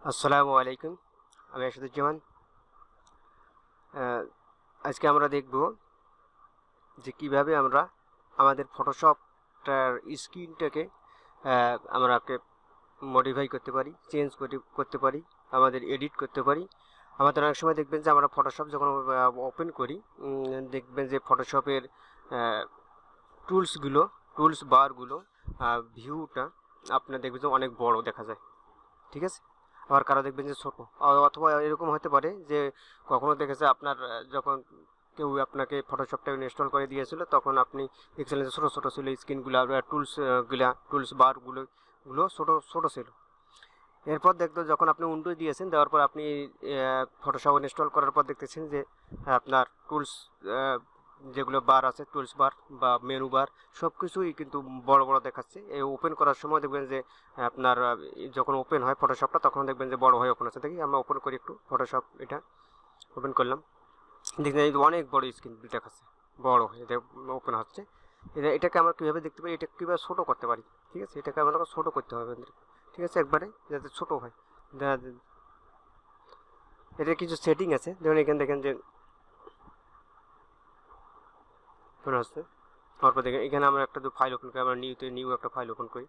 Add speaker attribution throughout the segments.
Speaker 1: আসসালামু আলাইকুম। আমি আসাদুজ্জামান। আহ, আজকে আমরা দেখব যে কিভাবে আমরা আমাদের ফটোশপটার স্ক্রিনটাকে আমরা মডিফাই করতে পারি, চেঞ্জ করতে পারি, আমাদের এডিট করতে পারি। আমাদের অনেক সময় দেখবেন যে আমরা ফটোশপ যখন ওপেন করি, দেখবেন যে ফটোশপের টুলসগুলো, টুলস বারগুলো, ভিউটা আপনার দেখবেন যে অনেক বড় দেখা যায়। ঠিক আছে, আবার কারো দেখবেন যে ছোট, অথবা এরকম হতে পারে যে কখনো দেখেছে আপনার যখন কেউ আপনাকে ফটোশপটা ইনস্টল করে দিয়েছিল তখন আপনি দেখছিলেন যে ছোটো ছোটো ছিল স্ক্রিনগুলো, টুলস বারগুলো ছোটো ছোটো ছিল। এরপর দেখতো যখন আপনি উইন্ডোজ দিয়েছেন, দেওয়ার পর আপনি ফটোশপ ইনস্টল করার পর দেখতেছেন যে আপনার টুলস যেগুলো বার আছে, টুলস বার বা মেনু বার, সব কিছুই কিন্তু বড় বড় দেখাচ্ছে। এই ওপেন করার সময় দেখবেন যে আপনার যখন ওপেন হয় ফটোশপটা তখন দেখবেন যে বড় হয়ে ওপেন হচ্ছে। দেখি আমরা ওপেন করি একটু ফটোশপ, এটা ওপেন করলাম, দেখবেন এই অনেক বড় স্ক্রিন দেখাচ্ছে, বড় হয়ে ওপেন হচ্ছে। এটাকে আমরা কীভাবে দেখতে পারি, এটা কীভাবে ছোটো করতে পারি। ঠিক আছে, এটাকে আমরা ছোটো করতে হবে আমাদের। ঠিক আছে, একবারে যাতে ছোটো হয়। এটার কিছু সেটিং আছে, যেমন এখানে দেখেন যে মনে হচ্ছে। তারপর দেখেন এখানে আমরা একটা ফাইল ওপেন করি, আমরা নিউ একটা ফাইল ওপেন করি,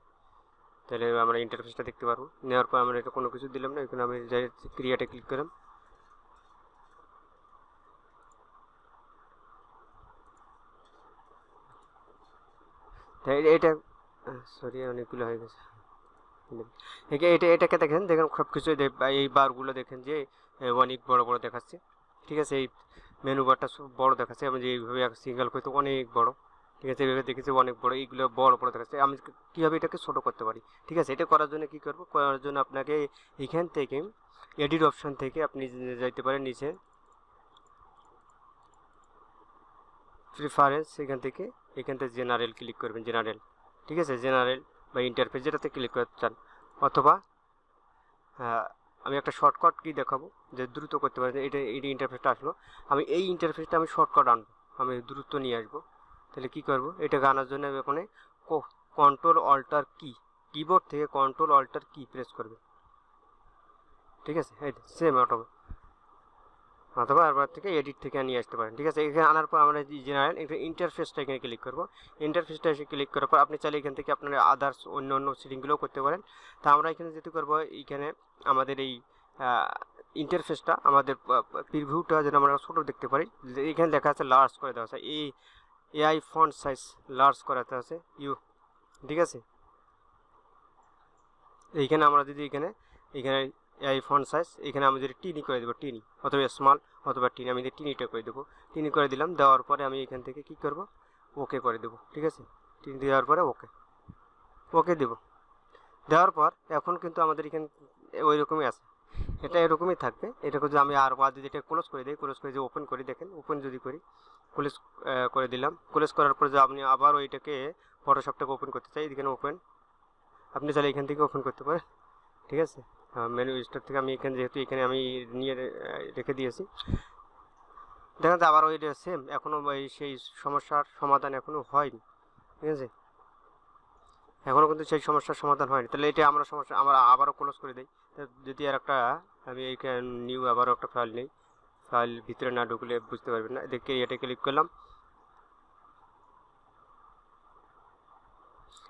Speaker 1: তাহলে আমরা ইন্টারফেসটা দেখতে পারবো। নেওয়ার পর আমরা এটা কোনো কিছু দিলাম না, এখানে আমি যাই ক্রিয়েটে ক্লিক করলাম। তাই এটা সরি, অনেকগুলো হয়ে গেছে। এটাকে দেখেন দেখেন সব কিছু এই বারগুলো দেখেন যে অনেক বড় বড় দেখাচ্ছে। ঠিক আছে, এই মেনু বারটা বড় দেখাচ্ছে। আমি যে এইভাবে সিঙ্গেল করতে অনেক বড়। ঠিক আছে, এইভাবে দেখেছি অনেক বড়, এইগুলো বড় বড় দেখাচ্ছে। আমি কীভাবে এটাকে ছোটো করতে পারি। ঠিক আছে, এটা করার জন্য কী করবো, করার জন্য আপনাকে এখান থেকে এডিট অপশান থেকে আপনি যাইতে পারেন নিচে প্রিফারেন্স, এখান থেকে জেনারেল ক্লিক করবেন, জেনারেল। ঠিক আছে, জেনারেল বা ইন্টারফেস যেটাতে ক্লিক করতে চান, অথবা আমি একটা শর্টকাট কি দেখাবো যে দ্রুত করতে পারি। এই ইন্টারফেসটা আসলো, আমি এই ইন্টারফেসটা আমি শর্টকাট আনবো, আমি দ্রুত নিয়ে আসবো। তাহলে কি করব, এটাকে আনার জন্য আমি ওখানে কন্ট্রোল অল্টার কি, কিবোর্ড থেকে কন্ট্রোল অল্টার কি প্রেস করবে। ঠিক আছে, এই সেম অথবা আবার থেকে এডিট থেকে নিয়ে আসতে পারেন। ঠিক আছে, এখানে আনার পর আমরা জেনারেল ইন্টারফেসটা এখানে ক্লিক করবো। ইন্টারফেসটা এসে ক্লিক করার পর আপনি চাইলে এখান থেকে আপনার আদার্স অন্য অন্য সেটিংগুলোও করতে পারেন। তা আমরা এখানে যেতে করবো, এইখানে আমাদের এই ইন্টারফেসটা, আমাদের প্রিভিউটা যেন আমরা ছোটো দেখতে পারি। এখানে লেখা আছে লার্জ করে দেওয়া আছে, এই এআই ফন্ট সাইজ লার্জ করাতে আছে ঠিক আছে, এইখানে আমরা যদি এখানে এখানে এই ফন্ট সাইজ এখানে আমি যদি টিনি করে দেবো, টিনি অথবা স্মল অথবা টিনি, আমি টিনিটা করে দেবো। টিনি করে দিলাম, দেওয়ার পরে আমি এখান থেকে কি করব, ওকে করে দেবো। ঠিক আছে, টিনি দেওয়ার পরে ওকে ওকে দেবো। দেওয়ার পর এখন কিন্তু আমাদের এখানে ওই রকমই আছে, এটা এরকমই থাকবে। এটাকে যদি আমি আর যদি এটা ক্লোজ করে দিই, ক্লোজ করে যে ওপেন করি, দেখেন ওপেন যদি করি, ক্লোজ করে দিলাম। ক্লোজ করার পরে যে আপনি আবার ওইটাকে ফটোশপটাকে ওপেন করতে চাই, এখানে ওপেন, আপনি চাইলে এখান থেকে ওপেন করতে পারেন। ঠিক আছে, মেনু স্টোর থেকে আমি এখানে যেহেতু এখানে আমি নিয়ে রেখে দিয়েছি, দেখেন তো আবার ওই সেম এখনও সেই সমস্যার সমাধান এখনও হয়নি। ঠিক আছে, এখনও কিন্তু সেই সমস্যার সমাধান হয়নি। তাহলে এটা আমরা আবারও ক্লোজ করে দিই। যদি আর একটা আমি এইখানে নিউ আবারও একটা ফাইল নেই, ফাইল ভিতরে না ঢুকলে বুঝতে পারবেন না। দেখে এটা ক্লিক করলাম,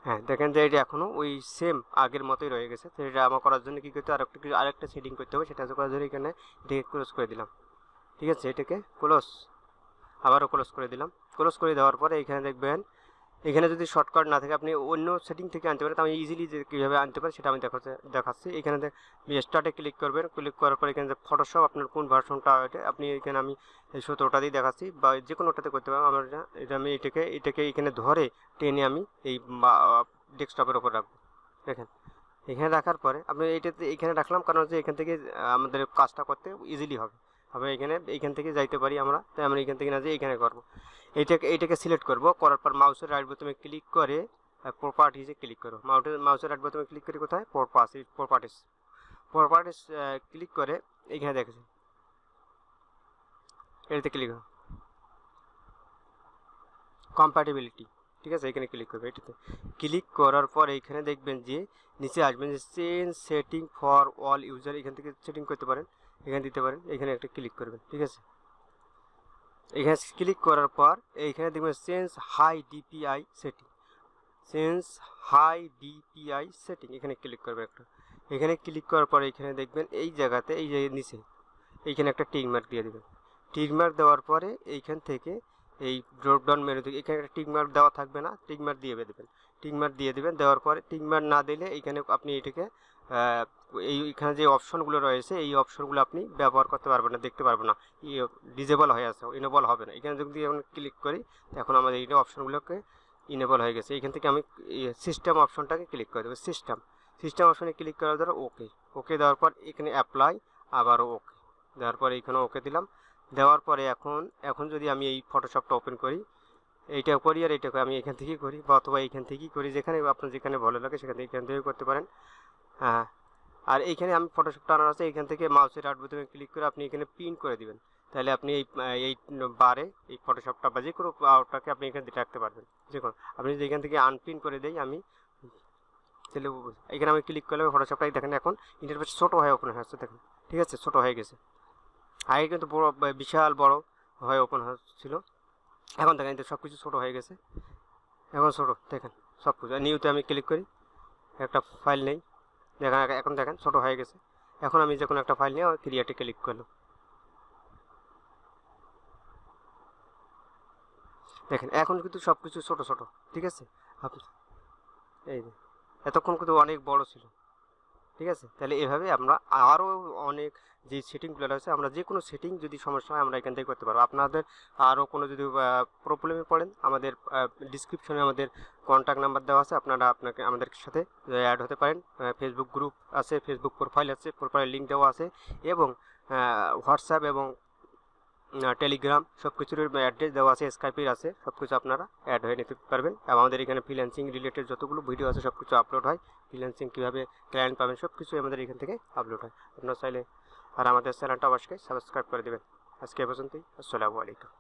Speaker 1: হ্যাঁ দেখেন যে এটা এখনও ওই সেম আগের মতোই রয়ে গেছে। তো এটা আমার করার জন্য কী করতে হবে, আরেকটা সেটিং করতে হবে। সেটা করার জন্য এখানে এটাকে ক্লোজ করে দিলাম। ঠিক আছে, এটাকে ক্লোজ, আবারও ক্লোজ করে দিলাম। ক্লোজ করে দেওয়ার পরে এখানে দেখবেন, এখানে যদি শর্টকাট না থাকে আপনি অন্য সেটিং থেকে আনতে পারেন। আমি ইজিলি যে কীভাবে আনতে পারি সেটা আমি দেখাচ্ছি। এখানে স্টার্টে ক্লিক করবেন, ক্লিক করার পর এখানে যে ফটোশপ আপনার কোন ভার্সনটা ওইটা আপনি এখানে, আমি এই 17টা দিয়ে দেখাচ্ছি, বা যে কোনোটাতে করতে পারেন। আমার এটা আমি এটাকে এখানে ধরে টেনে আমি এই ডেস্কটপের ওপর রাখবো। দেখেন, এখানে রাখার পরে আপনি এখানে রাখলাম কারণ হচ্ছে এখান থেকে আমাদের কাজটা করতে ইজিলি হবে। আমরা এইখান থেকে যাইতে পারি আমরা, তাই আমরা এখান থেকে না যেয়ে এখানে করবো। এইটাকে সিলেক্ট করব, করার পর মাউসের রাইট বোতামে ক্লিক করে প্রপার্টিসে ক্লিক করো। মাউসের রাইট বোতামে ক্লিক করে কোথায়, প্রপার্টিস ক্লিক করে এইখানে দেখেছি, এটাতে ক্লিক করো, কম্প্যাটিবিলিটি। ঠিক আছে, এখানে ক্লিক করবেন। এটাতে ক্লিক করার পর এইখানে দেখবেন যে নিচে আসবেন যে change setting for all user, এখান থেকে সেটিং করতে পারেন, এখানে দিতে পারেন, এখানে একটা ক্লিক করবেন। ঠিক আছে, এখানে ক্লিক করার পর এইখানে দেখবেন change high DPI setting, change high DPI setting, এখানে ক্লিক করবেন একটা। এখানে ক্লিক করার পর এখানে দেখবেন এই জায়গাতে এই যে নিচে এইখানে একটা টিক মার্ক দিয়ে দেবেন। টিক মার্ক দেওয়ার পরে এইখান থেকে এই ড্রপডাউন মেনু থেকে এখানে একটা টিক মার্ক দেওয়া থাকবে না, টিক মার্ক দিয়ে দেবেন। টিক মার্ক দিয়ে দেবেন, দেওয়ার পরে টিক মার্ক না দিলে এইখানে আপনি এটাকে এইখানে যে অপশনগুলো রয়েছে এই অপশনগুলো আপনি ব্যবহার করতে পারবেন না, দেখতে পারবেন না, ডিজেবল হয়ে আছে, ইনেবল হবে না। এখানে যদি এখন ক্লিক করি এখন আমাদের এই অপশনগুলোকে ইনেবল হয়ে গেছে। এখান থেকে আমি সিস্টেম অপশনটাকে ক্লিক করে দেবো। সিস্টেম অপশনে ক্লিক করার দ্বারা ওকে দেওয়ার পর এখানে অ্যাপ্লাই, আবারও ওকে দেওয়ার পরে এইখানে ওকে দিলাম। দেওয়ার পরে এখন যদি আমি এই ফটোশপটা ওপেন করি, এইটা করি আর এইটা আমি এখান থেকেই করি, বা অথবা এইখান থেকেই করি, যেখানে আপনার যেখানে ভালো লাগে এখান থেকে করতে পারেন। হ্যাঁ, আর এইখানে আমি ফটোশপটা আনার আছে, এইখান থেকে মাউসের রাইট বোতামে ক্লিক করে আপনি এখানে পিন করে দিবেন। তাহলে আপনি এই বারে এই ফটোশপটা বা যে কোনো আউটটাকে আপনি এখানে রাখতে পারবেন। যে কোনো আপনি যদি এখান থেকে আনপিন করে দেই আমি, তাহলে এখানে আমি ক্লিক করলে ফটোশপটাই দেখেন এখন ইন্টারফেস ছোটো হয়ে ওপেন হচ্ছে, দেখেন। ঠিক আছে, ছোটো হয়ে গেছে। আগে কিন্তু বড়, বিশাল বড় হয়ে ওপেন হচ্ছিল, এখন দেখেন সব কিছু ছোটো হয়ে গেছে, এখন ছোটো দেখেন সব কিছু। নিউতে আমি ক্লিক করি, একটা ফাইল নেই, দেখেন এখন দেখেন ছোটো হয়ে গেছে। এখন আমি যে কোনো একটা ফাইল নিয়ে ক্রিয়েটে ক্লিক করলাম, দেখেন এখন কিন্তু সব কিছু ছোটো ছোটো। ঠিক আছে, আপনি এই যে এতক্ষণ কিন্তু অনেক বড় ছিল। ঠিক আছে, তাহলে এভাবে আমরা আরও অনেক যে সেটিংগুলো রয়েছে, আমরা যে কোনো সেটিং যদি সমস্যা হয় আমরা এখান থেকে করতে পারবো। আপনাদের আরও কোনো যদি প্রবলেমে পড়েন, আমাদের ডিসক্রিপশনে আমাদের কন্ট্যাক্ট নাম্বার দেওয়া আছে, আপনারা আমাদের সাথে অ্যাড হতে পারেন। ফেসবুক গ্রুপ আছে, ফেসবুক প্রোফাইল আছে, প্রোফাইল লিঙ্ক দেওয়া আছে, এবং হোয়াটসঅ্যাপ এবং টেলিগ্রাম সব কিছুর অ্যাড্রেস দেওয়া আছে, স্কাইপের আছে, সব কিছু আপনারা অ্যাড হয়ে নিতে পারবেন। এবং আমাদের এখানে ফ্রিল্যান্সিং রিলেটেড যতগুলো ভিডিও আছে সব কিছু আপলোড হয়, ফ্রিল্যান্সিং কীভাবে ক্লায়েন্ট পাবেন সব কিছু আমাদের এখান থেকে আপলোড হয়। আপনারা চাইলে আর আমাদের চ্যানেলটা অবশ্যই সাবস্ক্রাইব করে দেবেন। আজকে এ পর্যন্তই, আসসালামু আলাইকুম।